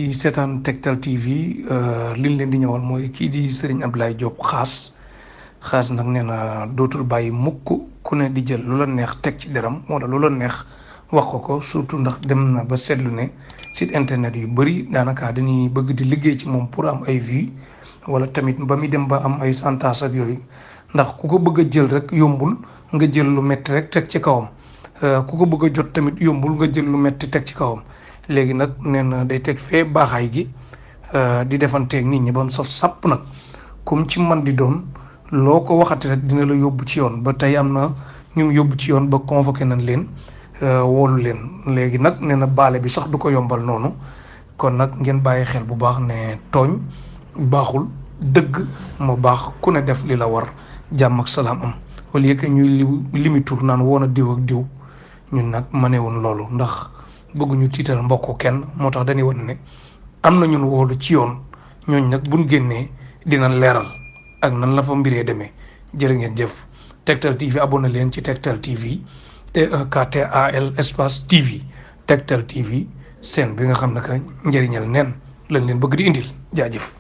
yi seetaan Tektal TV liñ leen di ñëwal mooy kii di Serigne Abdoulaye Diop xaas nag nee na dootul bàyyi mukk ku ne di jël lu la neex teg ci deram wala lu la neex wax ko surtout ndax dem na ba seetlu ne site internet yu bëri daanaka dañuy bëgg di liggéey ci moom pour am ay vues wala tamit ba muy dem ba am ay chantage ak yooyu ndax ku ko bëgg a jël rek yombul nga jël lu metti rek teg ci kawam ku ko bëgg a jot tamit yombul nga jël lu metti teg ci kawam. léegi nag nee na day teg fee baaxaay gi di defanteeg nit ñi ba mu saf sàpp nag comme ci man di doon loo ko waxati rek dina la yóbbu ci yoon ba tey am na ñu yóbbu ci yoon ba convoqué nañ leen woolu leen léegi nag nee na baale bi sax du ko yombal noonu kon nag ngeen bàyyi xel bu baax ne tooñ baaxul dëgg moo baax ku ne def li la war jàmm ak salaam am au lieu que ñuy limitur naan woon a diw ak diw ñun nag manewun loolu ndax bëgguñu tiital mbokk kenn moo tax dañuy wan ne am na ñun wóolu ci yoon ñooñ nag buñ génnee dinañ leeral ak nan la fa mbiree demee jërë ngeen jëf Tektal TV abonné leen ci Tektal TV TEKTAL espace TV Tektal TV seen bi nga xam ne que njëriñal neen lañ leen bëgg di indil jaajëf.